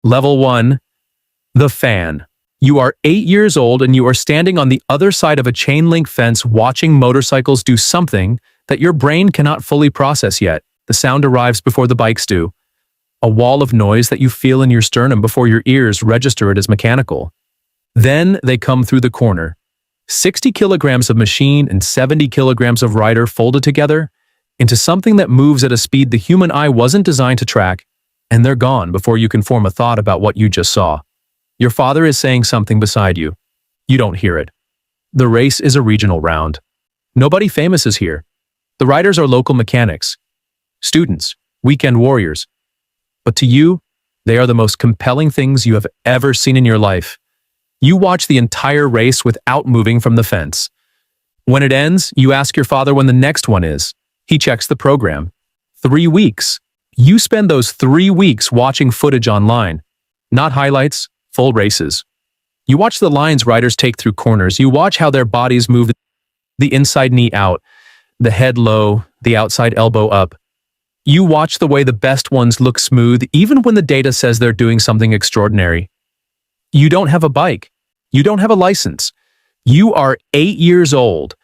Level 1. The fan. You are 8 years old and you are standing on the other side of a chain link fence watching motorcycles do something that your brain cannot fully process yet. The sound arrives before the bikes do. A wall of noise that you feel in your sternum before your ears register it as mechanical. Then they come through the corner. 60 kilograms of machine and 70 kilograms of rider folded together into something that moves at a speed the human eye wasn't designed to track, and they're gone before you can form a thought about what you just saw. Your father is saying something beside you. You don't hear it. The race is a regional round. Nobody famous is here. The riders are local mechanics, students, weekend warriors. But to you, they are the most compelling things you have ever seen in your life. You watch the entire race without moving from the fence. When it ends, you ask your father when the next one is. He checks the program. 3 weeks. You spend those 3 weeks watching footage online. Not highlights, full races. You watch the lines riders take through corners. You watch how their bodies move, the inside knee out, the head low, the outside elbow up. You watch the way the best ones look smooth even when the data says they're doing something extraordinary. You don't have a bike. You don't have a license. You are 8 years old,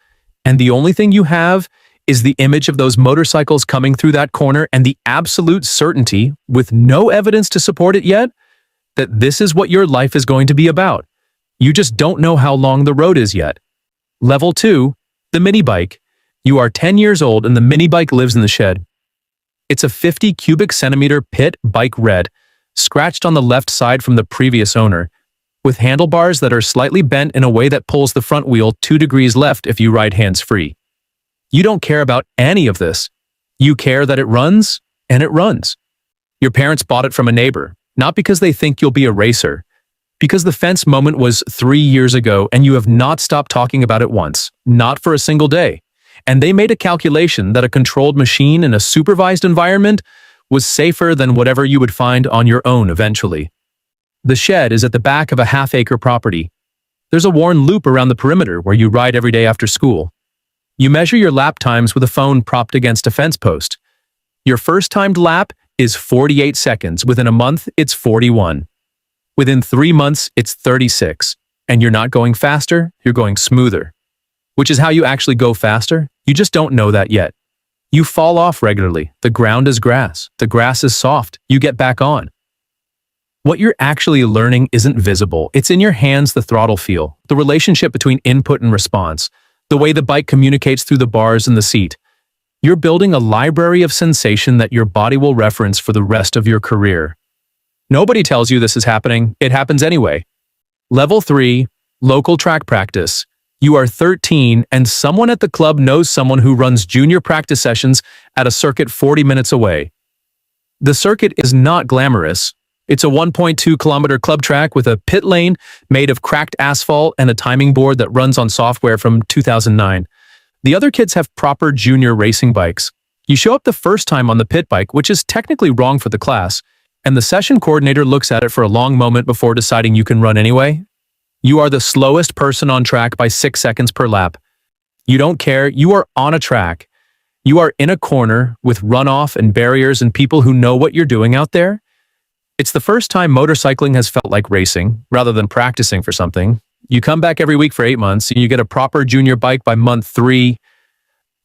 and the only thing you have is the image of those motorcycles coming through that corner and the absolute certainty, with no evidence to support it yet, that this is what your life is going to be about. You just don't know how long the road is yet. Level 2, the mini bike. You are 10 years old and the mini bike lives in the shed. It's a 50 cubic centimeter pit bike red, scratched on the left side from the previous owner, with handlebars that are slightly bent in a way that pulls the front wheel 2 degrees left if you ride hands-free. You don't care about any of this. You care that it runs, and it runs. Your parents bought it from a neighbor, not because they think you'll be a racer, because the fence moment was 3 years ago and you have not stopped talking about it once, not for a single day. And they made a calculation that a controlled machine in a supervised environment was safer than whatever you would find on your own eventually. The shed is at the back of a half-acre property. There's a worn loop around the perimeter where you ride every day after school. You measure your lap times with a phone propped against a fence post. Your first timed lap is 48 seconds. Within a month, it's 41. Within 3 months, it's 36. And you're not going faster, you're going smoother. Which is how you actually go faster. You just don't know that yet. You fall off regularly. The ground is grass. The grass is soft. You get back on. What you're actually learning isn't visible. It's in your hands, the throttle feel, the relationship between input and response, the way the bike communicates through the bars in the seat. You're building a library of sensation that your body will reference for the rest of your career. Nobody tells you this is happening. It happens anyway. Level 3, local track practice. You are 13 and someone at the club knows someone who runs junior practice sessions at a circuit 40 minutes away. The circuit is not glamorous. It's a 1.2 kilometer club track with a pit lane made of cracked asphalt and a timing board that runs on software from 2009. The other kids have proper junior racing bikes. You show up the first time on the pit bike, which is technically wrong for the class, and the session coordinator looks at it for a long moment before deciding you can run anyway. You are the slowest person on track by 6 seconds per lap. You don't care. You are on a track. You are in a corner with runoff and barriers and people who know what you're doing out there. It's the first time motorcycling has felt like racing rather than practicing for something. You come back every week for 8 months and you get a proper junior bike by month 3,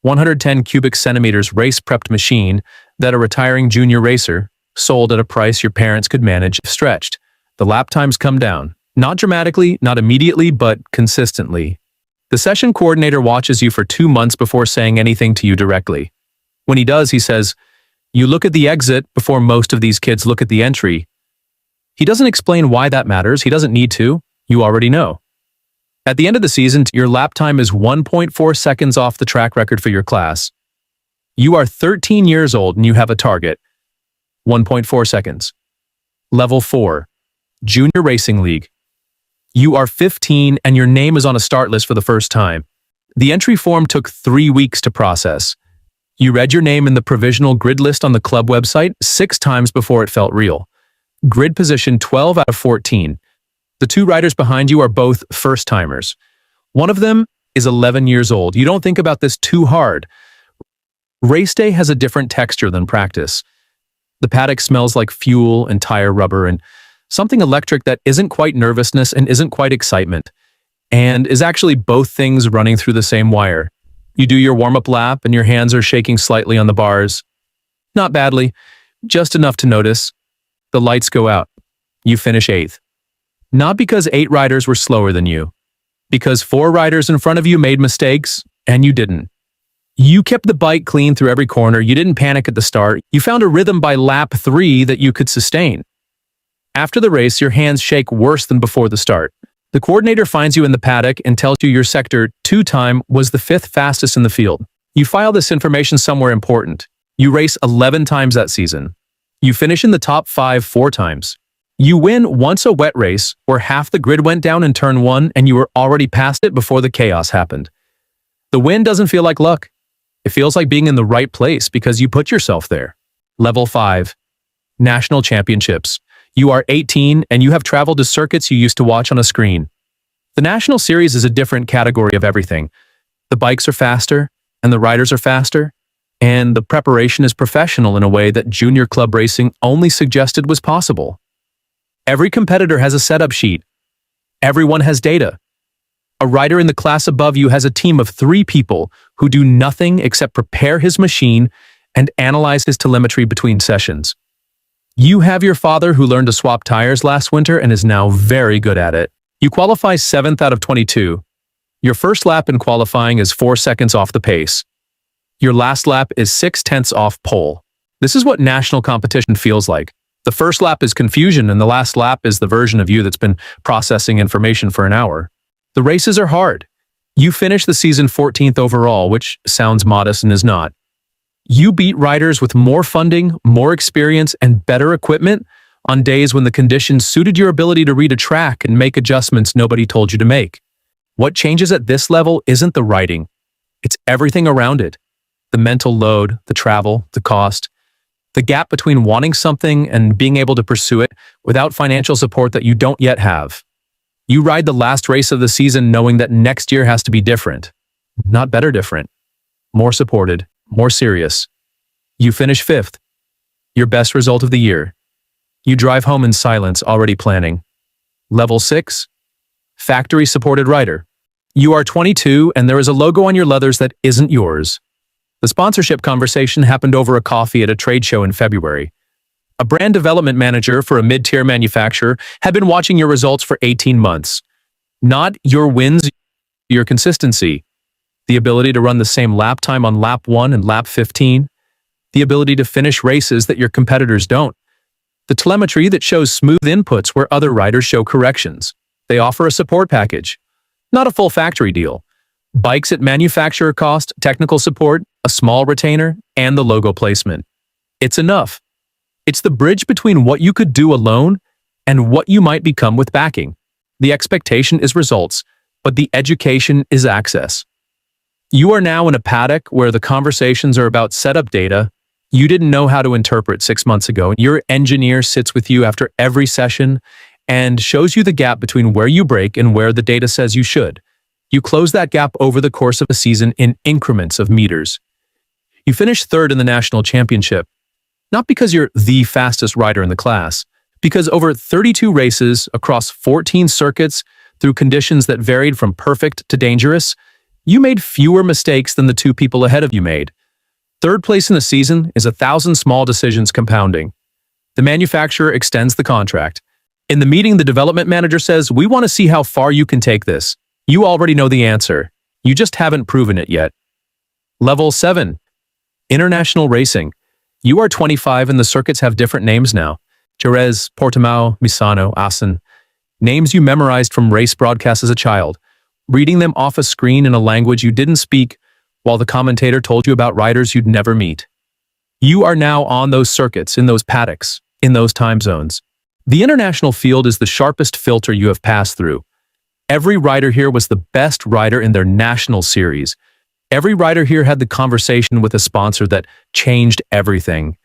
110 cubic centimeters race-prepped machine that a retiring junior racer sold at a price your parents could manage if stretched. The lap times come down. Not dramatically, not immediately, but consistently. The session coordinator watches you for 2 months before saying anything to you directly. When he does, he says, "You look at the exit before most of these kids look at the entry." He doesn't explain why that matters. He doesn't need to. You already know. At the end of the season, your lap time is 1.4 seconds off the track record for your class. You are 13 years old and you have a target. 1.4 seconds. Level 4. Junior Racing League. You are 15 and your name is on a start list for the first time. The entry form took 3 weeks to process. You read your name in the provisional grid list on the club website 6 times before it felt real. Grid position 12 out of 14. The 2 riders behind you are both first-timers. One of them is 11 years old. You don't think about this too hard. Race day has a different texture than practice. The paddock smells like fuel and tire rubber, and something electric that isn't quite nervousness and isn't quite excitement, and is actually both things running through the same wire. You do your warm-up lap and your hands are shaking slightly on the bars. Not badly, just enough to notice. The lights go out. You finish 8th. Not because 8 riders were slower than you, because 4 riders in front of you made mistakes, and you didn't. You kept the bike clean through every corner, you didn't panic at the start, you found a rhythm by lap 3 that you could sustain. After the race, your hands shake worse than before the start. The coordinator finds you in the paddock and tells you your Sector 2 time was the 5th fastest in the field. You file this information somewhere important. You race 11 times that season. You finish in the top 5 4 times. You win once a wet race where half the grid went down in turn 1 and you were already past it before the chaos happened. The win doesn't feel like luck. It feels like being in the right place because you put yourself there. Level 5. National Championships. You are 18 and you have traveled to circuits you used to watch on a screen. The National Series is a different category of everything. The bikes are faster, and the riders are faster, and the preparation is professional in a way that junior club racing only suggested was possible. Every competitor has a setup sheet. Everyone has data. A rider in the class above you has a team of 3 people who do nothing except prepare his machine and analyze his telemetry between sessions. You have your father who learned to swap tires last winter and is now very good at it. You qualify 7th out of 22. Your first lap in qualifying is 4 seconds off the pace. Your last lap is 6/10 off pole. This is what national competition feels like. The first lap is confusion and the last lap is the version of you that's been processing information for an hour. The races are hard. You finish the season 14th overall, which sounds modest and is not. You beat riders with more funding, more experience, and better equipment on days when the conditions suited your ability to read a track and make adjustments nobody told you to make. What changes at this level isn't the riding. It's everything around it. The mental load, the travel, the cost, the gap between wanting something and being able to pursue it without financial support that you don't yet have. You ride the last race of the season knowing that next year has to be different. Not better different. More supported, more serious. You finish 5th. Your best result of the year. You drive home in silence, already planning. Level 6. Factory-supported rider. You are 22 and there is a logo on your leathers that isn't yours. The sponsorship conversation happened over a coffee at a trade show in February. A brand development manager for a mid-tier manufacturer had been watching your results for 18 months. Not your wins, your consistency. The ability to run the same lap time on lap 1 and lap 15. The ability to finish races that your competitors don't. The telemetry that shows smooth inputs where other riders show corrections. They offer a support package. Not a full factory deal. Bikes at manufacturer cost, technical support, a small retainer, and the logo placement. It's enough. It's the bridge between what you could do alone and what you might become with backing. The expectation is results, but the education is access. You are now in a paddock where the conversations are about setup data you didn't know how to interpret 6 months ago. Your engineer sits with you after every session and shows you the gap between where you break and where the data says you should. You close that gap over the course of a season in increments of meters. You finish 3rd in the national championship, not because you're the fastest rider in the class, because over 32 races across 14 circuits through conditions that varied from perfect to dangerous, you made fewer mistakes than the 2 people ahead of you made. 3rd place in the season is 1,000 small decisions compounding. The manufacturer extends the contract. In the meeting, the development manager says, "We want to see how far you can take this. You already know the answer. You just haven't proven it yet." Level 7. International racing. You are 25 and the circuits have different names now. Jerez, Portimao, Misano, Assen. Names you memorized from race broadcasts as a child, reading them off a screen in a language you didn't speak while the commentator told you about riders you'd never meet. You are now on those circuits, in those paddocks, in those time zones. The international field is the sharpest filter you have passed through. Every rider here was the best rider in their national series. Every rider here had the conversation with a sponsor that changed everything.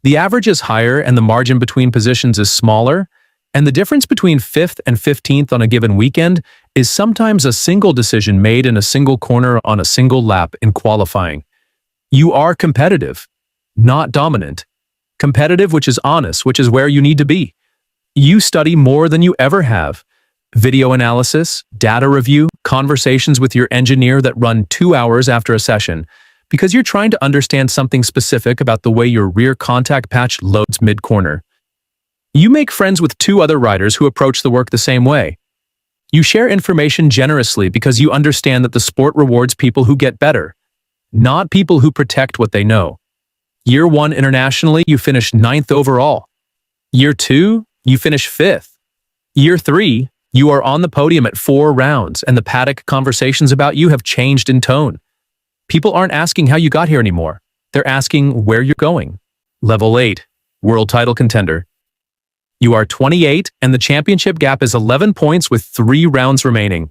The average is higher and the margin between positions is smaller, and the difference between 5th and 15th on a given weekend is sometimes a single decision made in a single corner on a single lap in qualifying. You are competitive, not dominant. Competitive, which is honest, which is where you need to be. You study more than you ever have. Video analysis, data review, conversations with your engineer that run 2 hours after a session, because you're trying to understand something specific about the way your rear contact patch loads mid-corner. You make friends with 2 other riders who approach the work the same way. You share information generously because you understand that the sport rewards people who get better, not people who protect what they know. Year 1 internationally, you finish 9th overall. Year 2, you finish 5th. Year 3, you are on the podium at 4 rounds, and the paddock conversations about you have changed in tone. People aren't asking how you got here anymore. They're asking where you're going. Level 8, world title contender. You are 28, and the championship gap is 11 points with 3 rounds remaining.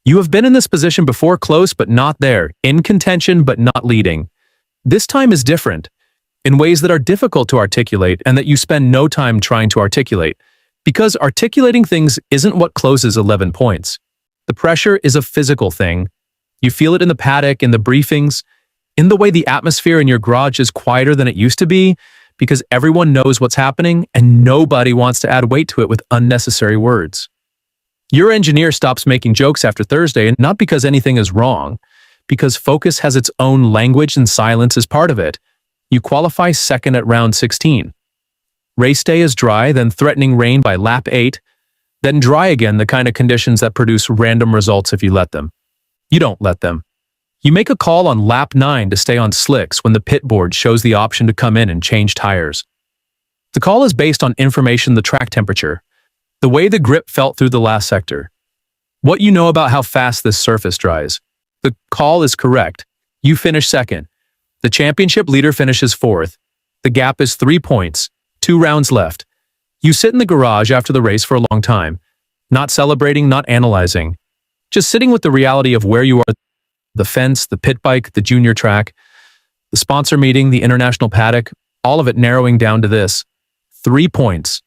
You have been in this position before, close but not there, in contention but not leading. This time is different, in ways that are difficult to articulate and that you spend no time trying to articulate, because articulating things isn't what closes 11 points. The pressure is a physical thing. You feel it in the paddock, in the briefings, in the way the atmosphere in your garage is quieter than it used to be, because everyone knows what's happening and nobody wants to add weight to it with unnecessary words. Your engineer stops making jokes after Thursday, and not because anything is wrong, because focus has its own language and silence is part of it. You qualify second at round 16. Race day is dry, then threatening rain by lap 8, then dry again, the kind of conditions that produce random results if you let them. You don't let them. You make a call on lap 9 to stay on slicks when the pit board shows the option to come in and change tires. The call is based on information, the track temperature, the way the grip felt through the last sector, what you know about how fast this surface dries. The call is correct. You finish second. The championship leader finishes 4th. The gap is 3 points, 2 rounds left. You sit in the garage after the race for a long time, not celebrating, not analyzing, just sitting with the reality of where you are. The fence, the pit bike, the junior track, the sponsor meeting, the international paddock, all of it narrowing down to this. 3 points.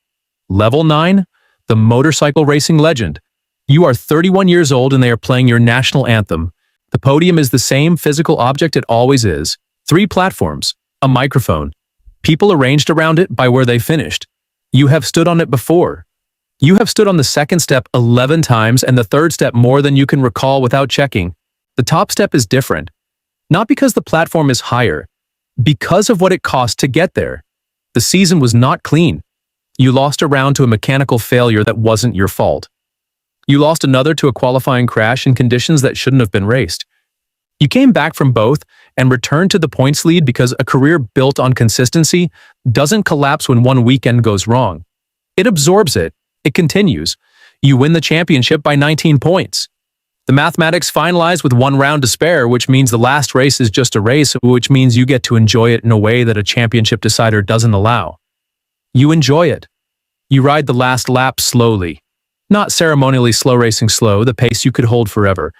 Level 9, the motorcycle racing legend. You are 31 years old and they are playing your national anthem. The podium is the same physical object it always is. 3 platforms, a microphone, people arranged around it by where they finished. You have stood on it before. You have stood on the second step 11 times and the third step more than you can recall without checking. The top step is different, not because the platform is higher, because of what it cost to get there. The season was not clean. You lost a round to a mechanical failure that wasn't your fault. You lost another to a qualifying crash in conditions that shouldn't have been raced. You came back from both and returned to the points lead because a career built on consistency doesn't collapse when one weekend goes wrong. It absorbs it. It continues. You win the championship by 19 points. The mathematics finalize with 1 round to spare, which means the last race is just a race, which means you get to enjoy it in a way that a championship decider doesn't allow. You enjoy it. You ride the last lap slowly. Not ceremonially slow racing slow, the pace you could hold forever.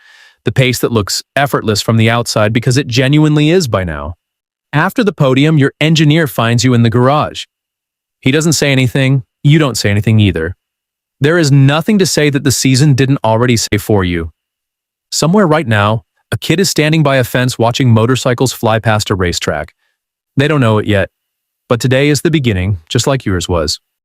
The pace that looks effortless from the outside because it genuinely is by now. After the podium, your engineer finds you in the garage. He doesn't say anything, you don't say anything either. There is nothing to say that the season didn't already say for you. Somewhere right now, a kid is standing by a fence watching motorcycles fly past a racetrack. They don't know it yet, but today is the beginning, just like yours was.